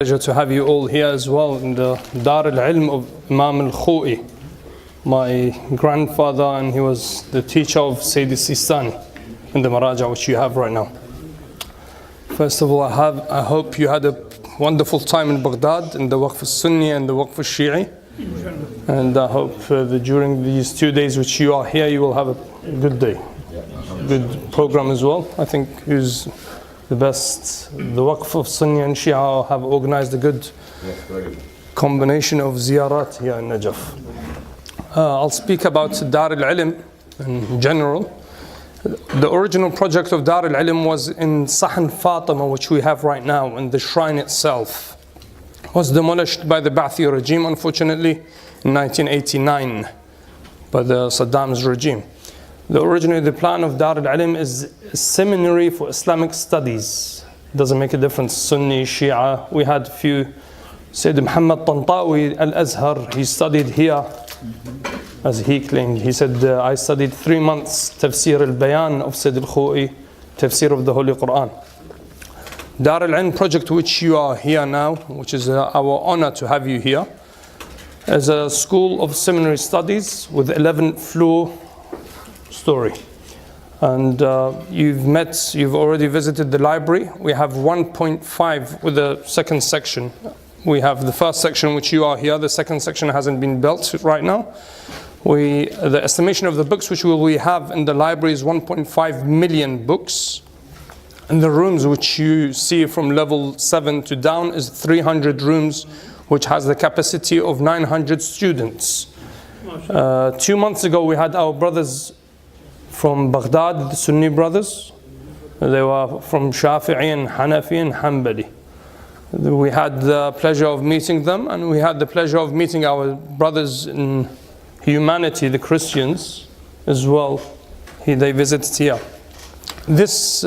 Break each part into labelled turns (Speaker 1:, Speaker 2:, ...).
Speaker 1: Pleasure to have you all here as well in the العلم of Imam الخوئي, my grandfather, and he was the teacher of السيد in the Maraja which you have right now. First of all, I hope you had a wonderful time in Baghdad in the Waqf al-Sunni and the Waqf al-Shi'i, and I hope that during these 2 days which you are here you will have a good day, good program as well. I think who's the best, the Waqf of Sunni and Shia have organized a good combination of ziyarat here in Najaf. I'll speak about al-Ilm in general. The original project of al-Ilm was in Sahan Fatima, which we have right now, and the shrine itself was demolished by the Ba'athi regime, unfortunately, in 1989 by the Saddam's regime. Originally, the plan of al-Ilm is a seminary for Islamic studies. It doesn't make a difference, Sunni, Shia. We had a few, Sayyid Muhammad Tantawi al-Azhar, he studied here, as he claimed. He said, I studied 3 months Tafsir al-Bayan of Sayyid al-Khou'i, Tafsir of the Holy Quran. al-Ilm project, which you are here now, which is our honor to have you here, is a school of seminary studies with 11th floor story. And you've already visited the library. We have 1.5 with the second section. We have the first section which you are here. The second section hasn't been built right now. The estimation of the books which we have in the library is 1.5 million books. And the rooms which you see from level 7 to down is 300 rooms, which has the capacity of 900 students. 2 months ago we had our brothers from Baghdad, the Sunni brothers. They were from Shafi'i and Hanafi and Hanbali. We had the pleasure of meeting them, and we had the pleasure of meeting our brothers in humanity, the Christians, as well. They visited here. This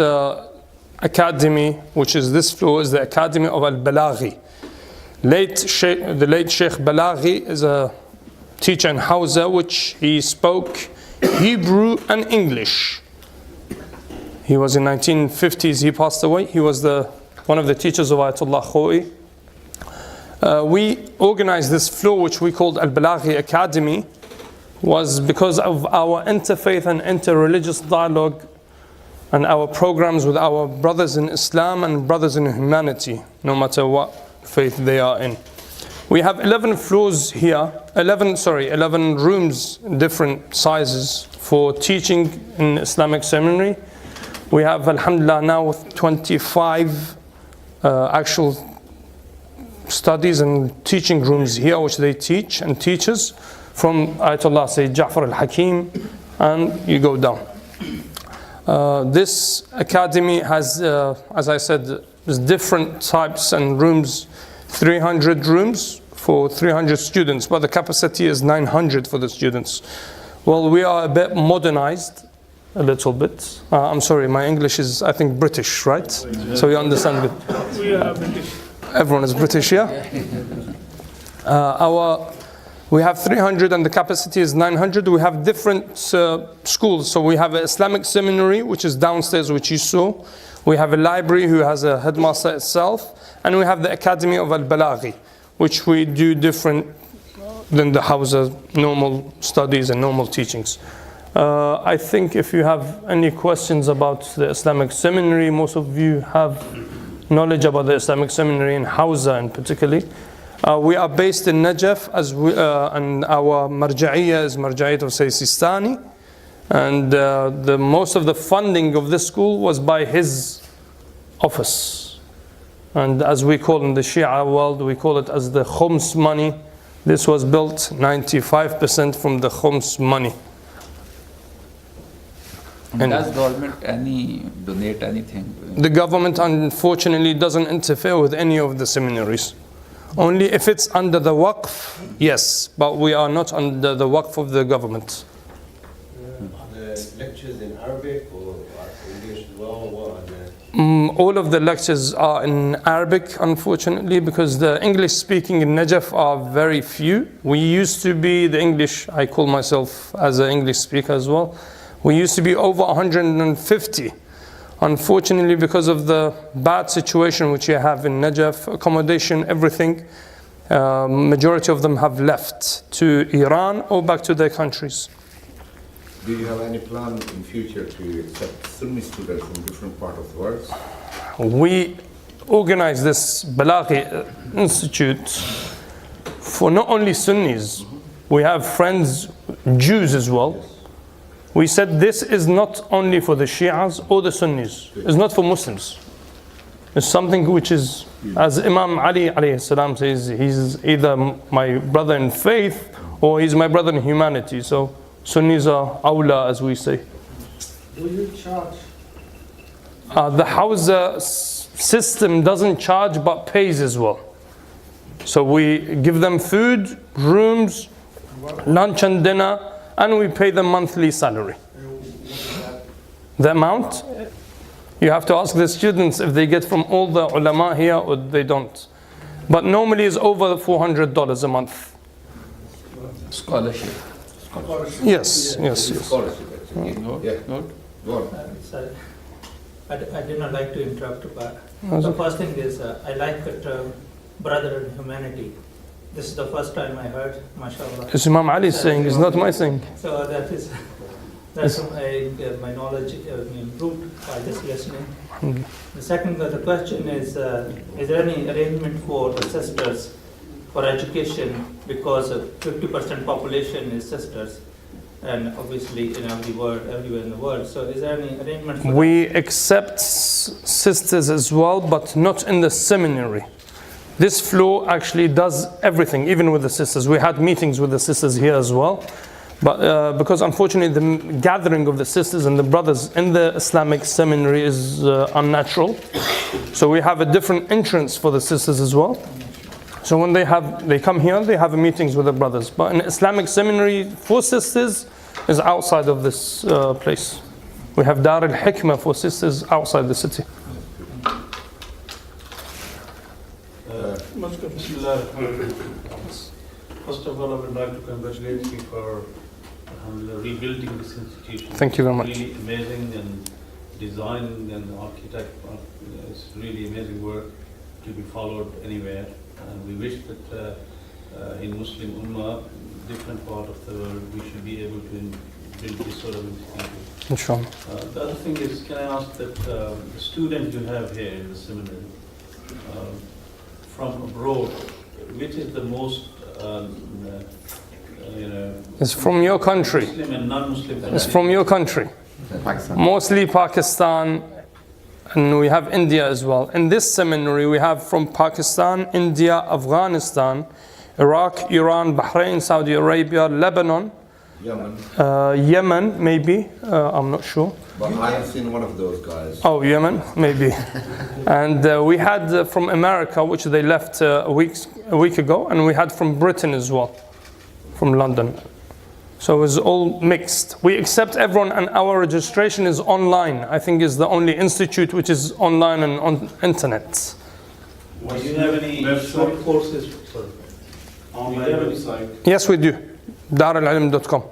Speaker 1: academy, which is this floor, is the Academy of Al-Balaghi. The late Sheikh Balaghi is a teacher in Hausa, which he spoke Hebrew and English. He was in 1950s, he passed away. He was one of the teachers of Ayatollah Khou'i. We organized this floor, which we called Al-Balaghi Academy, was because of our interfaith and interreligious dialogue and our programs with our brothers in Islam and brothers in humanity, no matter what faith they are in. We have 11 floors here, 11 rooms, different sizes for teaching in Islamic seminary. We have, alhamdulillah, now 25 actual studies and teaching rooms here, which they teach and teachers from Ayatollah Sayyid Ja'far al-Hakim, and you go down. This academy has, as I said, there's different types and rooms. 300 rooms for 300 students, but the capacity is 900 for the students. Well, we are a bit modernized, a little bit. I'm sorry, my English is, I think, British, right? So you understand good. We are British. Everyone is British, yeah? We have 300 and the capacity is 900. We have different schools. So we have an Islamic seminary, which is downstairs, which you saw. We have a library who has a headmaster itself. And we have the Academy of Al-Balaghi, which we do different than the Hausa normal studies and normal teachings. I think if you have any questions about the Islamic seminary, most of you have knowledge about the Islamic seminary in Hausa in particular. We are based in Najaf, and our marja'iyya is marja'iyat of Sayyid Sistani. And most of the funding of this school was by his office. And as we call in the Shia world, we call it as the khums money. This was built 95% from the khums money. And
Speaker 2: does government donate anything?
Speaker 1: The government unfortunately doesn't interfere with any of the seminaries. Only if it's under the waqf, yes, but we are not under the waqf of the government.
Speaker 3: The lectures in Arabic or English as well?
Speaker 1: All of the lectures are in Arabic, unfortunately, because the English speaking in Najaf are very few. We used to be the English, I call myself as an English speaker as well. We used to be over 150 Unfortunately, because of the bad situation which you have in Najaf, accommodation, everything, majority of them have left to Iran or back to their countries.
Speaker 4: Do you have any plan in future to accept Sunni students from different parts of the world?
Speaker 1: We organize this Balaghi Institute for not only Sunnis. We have friends, Jews as well. We said this is not only for the Shias or the Sunnis. It's not for Muslims. It's something which is, as Imam Ali alayhi salam says, he's either my brother in faith or he's my brother in humanity. So Sunnis are awla, as we say.
Speaker 5: Do you charge?
Speaker 1: The Hawza system doesn't charge but pays as well. So we give them food, rooms, lunch and dinner, and we pay them monthly salary. The amount? You have to ask the students if they get from all the ulama here or they don't. But normally it's over $400 a month.
Speaker 2: Scholarship.
Speaker 1: Yes.
Speaker 4: Scholarship, actually.
Speaker 2: Good.
Speaker 4: Yeah.
Speaker 2: Good.
Speaker 4: Go on.
Speaker 5: Sorry, I did not like to interrupt, but the first thing is I like the term brother in humanity. This is the first time I heard, mashallah.
Speaker 1: It's Imam Ali saying, it's not my saying.
Speaker 5: So that's my knowledge improved by this listening. The second, the question is there any arrangement for the sisters for education, because 50% population is sisters, and obviously in everywhere in the world. So is there any arrangement for
Speaker 1: We accept sisters as well, but not in the seminary. This floor actually does everything, even with the sisters. We had meetings with the sisters here as well. But because unfortunately the gathering of the sisters and the brothers in the Islamic seminary is unnatural. So we have a different entrance for the sisters as well. So when they come here, they have meetings with the brothers. But an Islamic seminary for sisters is outside of this place. We have Dar al-Hikmah for sisters outside the city.
Speaker 6: First of all, I would like to congratulate you for rebuilding this institution.
Speaker 1: Thank you very much.
Speaker 6: Really amazing, and design and architect, it's really amazing work to be followed anywhere. And we wish that in Muslim Ummah, different part of the world, we should be able to build this sort of institution.
Speaker 1: Inshallah.
Speaker 6: The other thing is, can I ask that the students you have here in the seminary, from abroad, which is the most,
Speaker 1: It's from your country.
Speaker 6: Muslim and non-Muslim
Speaker 1: It's from your country. Mostly Pakistan, and we have India as well. In this seminary, we have from Pakistan, India, Afghanistan, Iraq, Iran, Bahrain, Saudi Arabia, Lebanon, Yemen, maybe, I'm not sure.
Speaker 4: But I have seen one of those guys.
Speaker 1: Oh, Yemen, maybe. And we had from America, which they left a week ago, and we had from Britain as well, from London. So it was all mixed. We accept everyone, and our registration is online. I think is the only institute which is online and on internet.
Speaker 6: Do you have any short courses?
Speaker 7: Online website.
Speaker 1: Yes, we do. daralilm.com.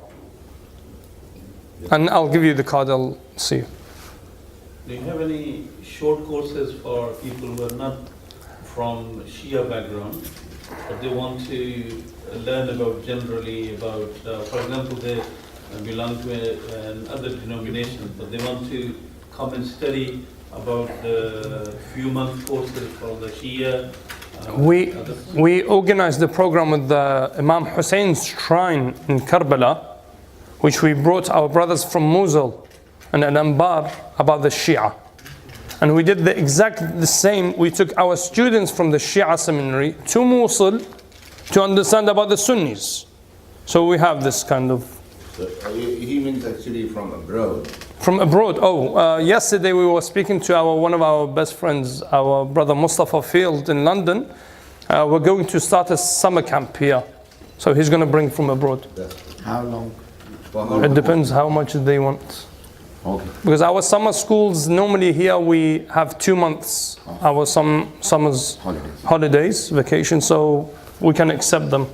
Speaker 1: And I'll give you the card, I'll see you.
Speaker 6: Do you have any short courses for people who are not from Shia background, but they want to learn about generally about, for example, they belong to another denomination, but they want to come and study about the few month courses for the Shia?
Speaker 1: We organized the program with the Imam Hussein's shrine in Karbala, which we brought our brothers from Mosul and Al-Anbar about the Shia. And we did the same. We took our students from the Shia seminary to Mosul to understand about the Sunnis. So we have this kind of...
Speaker 4: So, he means actually from abroad.
Speaker 1: From abroad. Yesterday we were speaking to one of our best friends, our brother Mustafa Field in London. We're going to start a summer camp here. So he's going to bring from abroad.
Speaker 8: How long?
Speaker 1: It depends how much they want.
Speaker 8: Okay.
Speaker 1: Because our summer schools, normally here we have 2 months. Our summer's holidays, vacation, so we can accept them.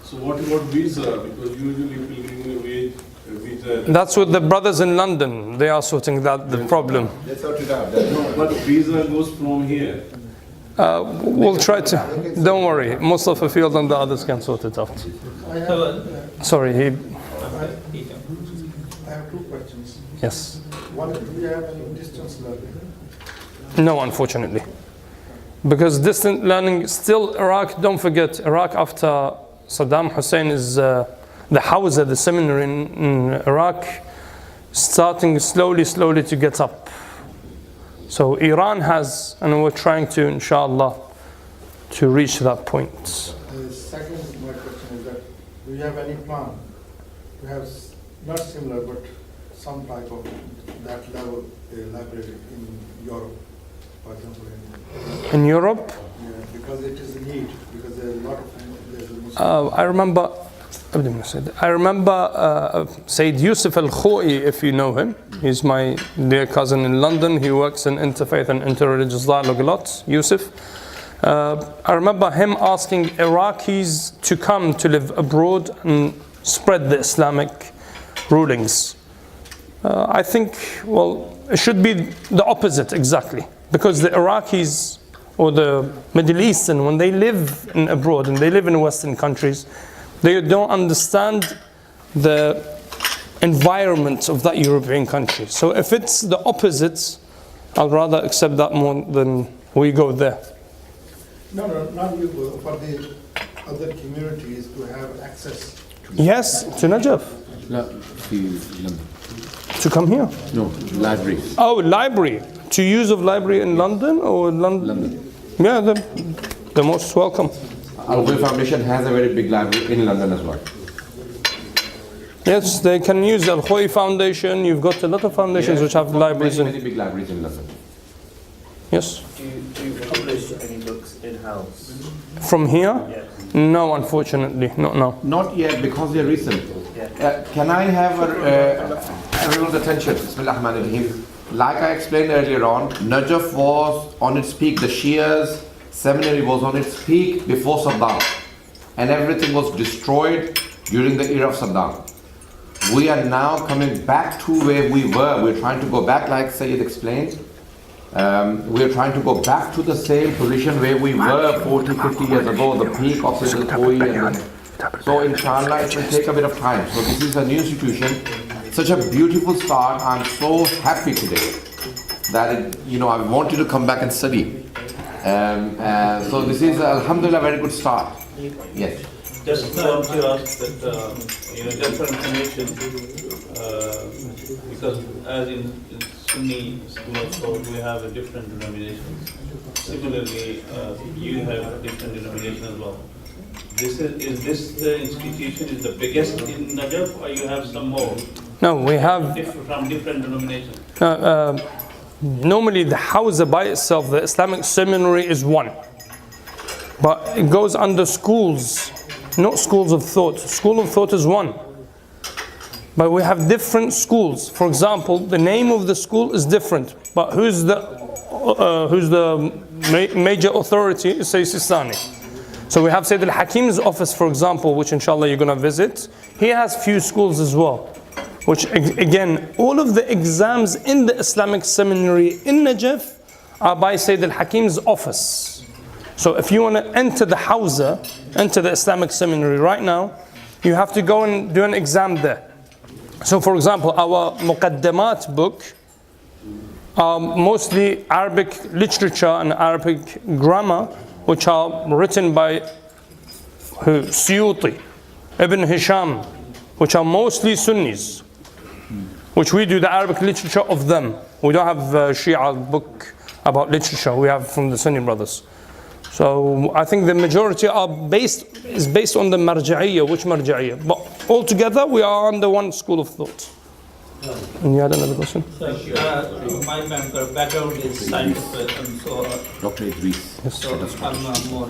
Speaker 7: So what about visa? Because usually pilgrimage visa
Speaker 1: That's with the brothers in London. They are sorting that the problem.
Speaker 4: They sort it out.
Speaker 7: No, but visa goes from here.
Speaker 1: We'll try to. Don't worry. Mustafa Field and the others can sort it out. Sorry, he.
Speaker 8: I have two questions.
Speaker 1: Yes.
Speaker 8: One, do you have any distance learning?
Speaker 1: No, unfortunately. Because distant learning, still Iraq, don't forget, Iraq after Saddam Hussein is the Hawza, the seminary in Iraq, starting slowly to get up. So Iran has, and we're trying to, inshallah, to reach that point.
Speaker 8: The second, my question is that, do you have any plan to have not similar but some type of that level library in Europe, for example?
Speaker 1: In Europe?
Speaker 8: Yeah, because it is a need, because there are a lot of there's a Muslim.
Speaker 1: I remember Sayyid Yusuf al-Khou'i, if you know him. He's my dear cousin in London. He works in interfaith and interreligious dialogue a lot, Yusuf. I remember him asking Iraqis to come to live abroad and spread the Islamic rulings. I think, well, it should be the opposite exactly. Because the Iraqis or the Middle Eastern, when they live in abroad and they live in Western countries, they don't understand the environment of that European country. So if it's the opposite, I'd rather accept that more than we go there.
Speaker 8: No, not you, for the other communities to have access to.
Speaker 1: Yes, to Najaf. To come here.
Speaker 4: No, library.
Speaker 1: Oh, library. To use of library in London or London? Yeah, they're most welcome.
Speaker 9: Al-Khouï Foundation has a very big library in London as well.
Speaker 1: Yes, they can use Al-Khouï Foundation. You've got a lot of foundations which have libraries
Speaker 9: Many big libraries in London.
Speaker 1: Yes.
Speaker 10: Do you publish any books in-house?
Speaker 1: From here?
Speaker 10: Yes.
Speaker 1: No, unfortunately, not now.
Speaker 9: Not yet, because they're recent. Can I have everyone's attention? Bismillah ar-Rahman ar-Rahim. Like I explained earlier on, Najaf was on its peak. The Shias seminary was on its peak before Saddam, and everything was destroyed during the era of Saddam. We are now coming back to where we were. We're trying to go back, like Sayyid explained. We're trying to go back to the same position where we were 40, 50 years ago, the peak of Sayyid al-Khouï. So inshallah it will take a bit of time. So this is a new institution. Such a beautiful start. I'm so happy today that I want you to come back and study. So this is alhamdulillah a very good start. Yes.
Speaker 6: Just want to ask that just for information, because as in Sunni school of thought we have a different denomination. Similarly, you have a different denomination as well. Is this the institution is the biggest in Najaf, or you have some more?
Speaker 1: No, we have
Speaker 6: From different denominations.
Speaker 1: normally the Hawza by itself, the Islamic seminary is one, but it goes under schools, not schools of thought. School of thought is one, but we have different schools. For example, the name of the school is different, but who's the major authority is Sayyid Sistani. So we have Sayyid al-Hakim's office, for example, which inshallah you're going to visit. He has few schools as well, which again, all of the exams in the Islamic seminary in Najaf are by Sayyid al-Hakim's office. So if you want to enter the Hawza, enter the Islamic seminary right now, you have to go and do an exam there. So for example, our Muqaddamat book are mostly Arabic literature and Arabic grammar, which are written by Suyuti, Ibn Hisham, which are mostly Sunnis, which we do the Arabic literature of them. We don't have a Shia book about literature, we have from the Sunni brothers. So I think the majority is based on the marja'iyya. Which marja'iyya? But altogether we are under one school of thought. And you had another question?
Speaker 5: My background is scientific, and so
Speaker 9: Dr. Idris.
Speaker 5: so I'm more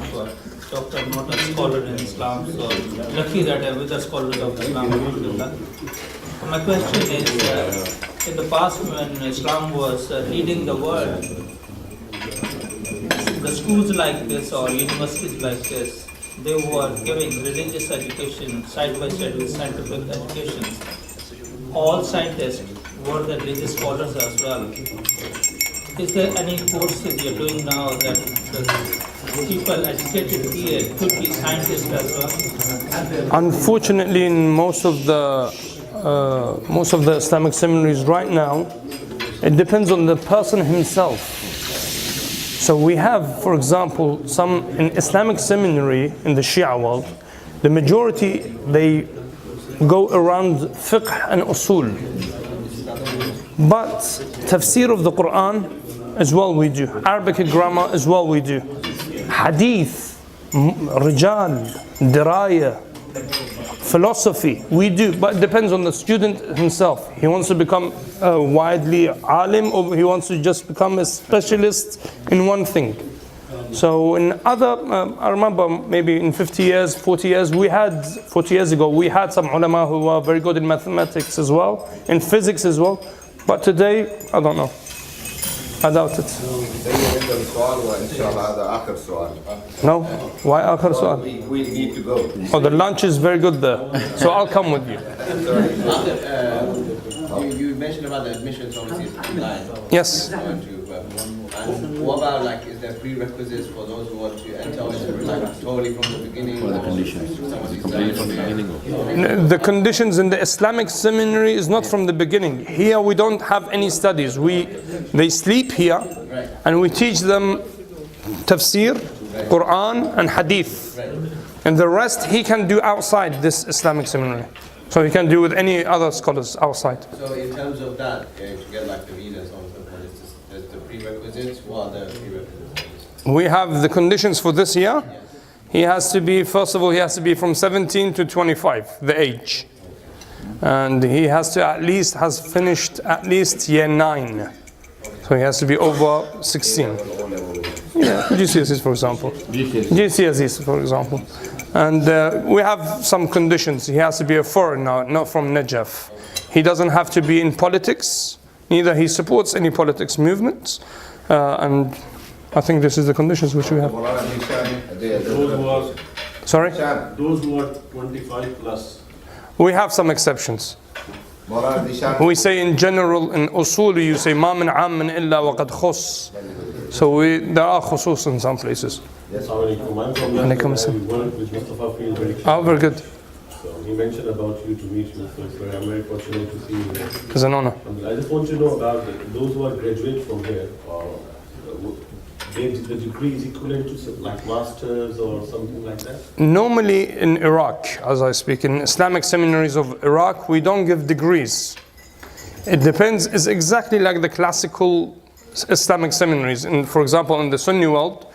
Speaker 5: doctor, not a scholar in Islam. So lucky that I'm with the scholars of Islam. Alhamdulillah. My question is, in the past when Islam was leading the world, the schools like this or universities like this, they were giving religious education side by side with scientific education. all scientists were the religious scholars as well. Is there any courses you're doing now that the people educated here could be scientists as well?
Speaker 1: Unfortunately, in most of the Islamic seminaries right now, it depends on the person himself. So we have, for example, some in Islamic seminary in the Shia world, the majority, they go around fiqh and usul. But tafsir of the Quran as well we do. Arabic grammar as well we do. Hadith, rijal, diraya, philosophy, we do. But it depends on the student himself. He wants to become widely alim, or he wants to just become a specialist in one thing. So in other, I remember maybe in 40 years ago, we had some ulama who were very good in mathematics as well, in physics as well. But today, I don't know. I doubt it. No? Why آخر سؤال?
Speaker 4: We need to go.
Speaker 1: Oh, the lunch is very good there. So I'll come with you.
Speaker 3: You mentioned about the admissions obviously online.
Speaker 1: Yes.
Speaker 3: And what about, like, is there prerequisites for those who want to enter, or is it like totally from the beginning?
Speaker 2: What are the conditions? Completely from the beginning?
Speaker 1: The conditions in the Islamic seminary is not from the beginning. Here we don't have any studies. They sleep here and we teach them tafsir, Quran and hadith. And the rest he can do outside this Islamic seminary. So he can do with any other scholars outside.
Speaker 3: So in terms of that, to get like the visa and so on and so forth, there's the prerequisites. What are the prerequisites?
Speaker 1: We have the conditions for this year. He has to be, first of all, he has to be from 17 to 25, the age. And he has to has finished at least year 9. So he has to be over 16. Yeah, GCSEs for example. GCSEs for example. And we have some conditions. He has to be a foreigner, not from Nijf. He doesn't have to be in politics. Neither he supports any politics movements. And I think this is the conditions which we have. Sorry?
Speaker 7: Those who are 25 plus.
Speaker 1: We have some exceptions. We say in general, in usul, you say ما من عام إلا وقد خص. So there are khusus in some places.
Speaker 7: Yes, I'm from London. We work with Mustafa Field very closely.
Speaker 1: Oh, very good.
Speaker 7: So he mentioned about you to meet you, so I'm very fortunate to see you here.
Speaker 1: It's an honor.
Speaker 7: I just want to know about those who are graduate from here. The degree is equivalent to like masters or something like that?
Speaker 1: Normally in Iraq, as I speak, in Islamic seminaries of Iraq, we don't give degrees. It depends, it's exactly like the classical Islamic seminaries. For example, in the Sunni world,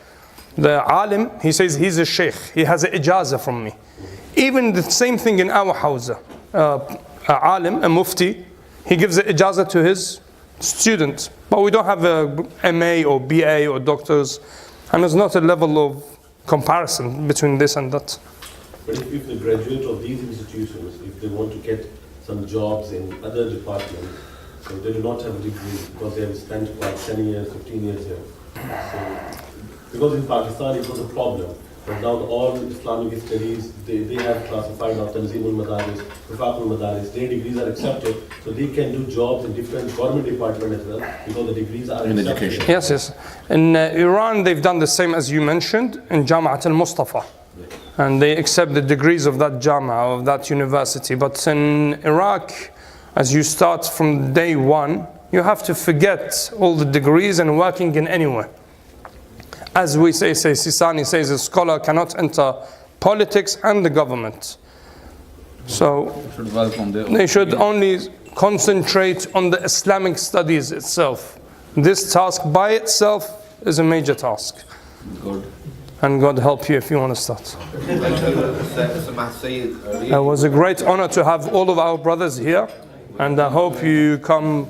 Speaker 1: the alim, he says he's a sheikh, he has an ijazah from me. Even the same thing in our hawza. Alim, a mufti, he gives an ijazah to his student. But we don't have a MA or BA or doctors. And there's not a level of comparison between this and that.
Speaker 7: But if the graduate of these institutions, if they want to get some jobs in other departments, so they do not have a degree because they have spent about 10 years, 15 years here. So, because in Pakistan it was a problem. But now all Islamic studies, they have classified now Tanzim al-Madaris, Rifaq al-Madaris, their degrees are accepted, so they can do jobs in different government departments as well, because the degrees are
Speaker 2: in
Speaker 7: accepted.
Speaker 2: education.
Speaker 1: Yes, yes. In Iran, they've done the same as you mentioned, in Jama'at al-Mustafa. And they accept the degrees of that Jama, of that university. But in Iraq, as you start from day one, you have to forget all the degrees and working in anywhere. As we say Sisani says, a scholar cannot enter politics and the government. So they should only concentrate on the Islamic studies itself. This task by itself is a major task.
Speaker 2: Good.
Speaker 1: And God help you if you want to start. It was a great honor to have all of our brothers here, and I hope you come.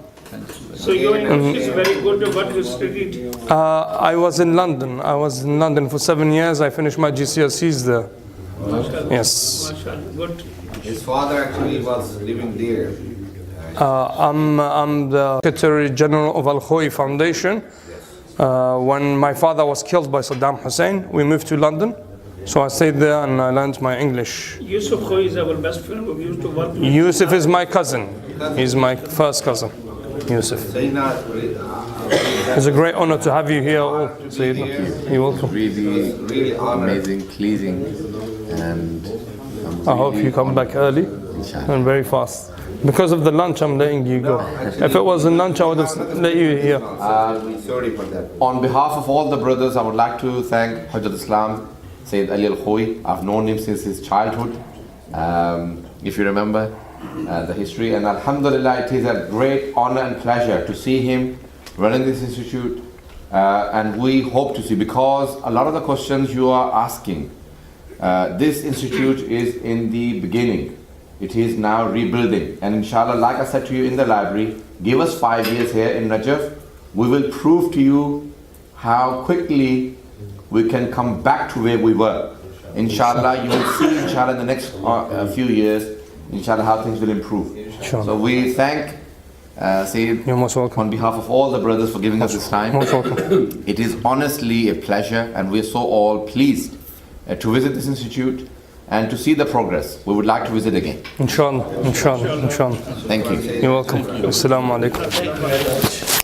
Speaker 11: So your English is very good. What you studied?
Speaker 1: I was in London. I was in London for 7 years. I finished my GCSEs there. Yes.
Speaker 11: Good.
Speaker 4: His father actually was living there.
Speaker 1: I'm the Secretary General of Al-Khouïi Foundation. When my father was killed by Saddam Hussein, we moved to London. So I stayed there and I learned my English.
Speaker 11: Yusuf Kho'i is our best friend. We used to work with.
Speaker 1: Yusuf is my cousin. He's my first cousin, Yusuf. It's a great honor to have you here all, Sayyidina. You're welcome.
Speaker 2: Really amazing, pleasing, and
Speaker 1: I hope you come back early and very fast. Because of the lunch, I'm letting you go. If it wasn't lunch, I would have let you here.
Speaker 9: Sorry for that. On behalf of all the brothers, I would like to thank Hujjat Islam, Sayyid Ali al-Khou'i. I've known him since his childhood, if you remember the history. And alhamdulillah, it is a great honor and pleasure to see him running this institute. And we hope to see, because a lot of the questions you are asking, this institute is in the beginning. It is now rebuilding. And inshallah, like I said to you in the library, give us 5 years here in Najaf. We will prove to you how quickly we can come back to where we were. Inshallah, you will see, inshallah, in the next few years, inshallah, how things will improve. So we thank Sayyid on behalf of all the brothers for giving us this time. It is honestly a pleasure, and we're so all pleased to visit this institute and to see the progress. We would like to visit again.
Speaker 1: Inshallah, inshallah, inshallah.
Speaker 9: Thank you.
Speaker 1: You're welcome. Assalamu alaikum.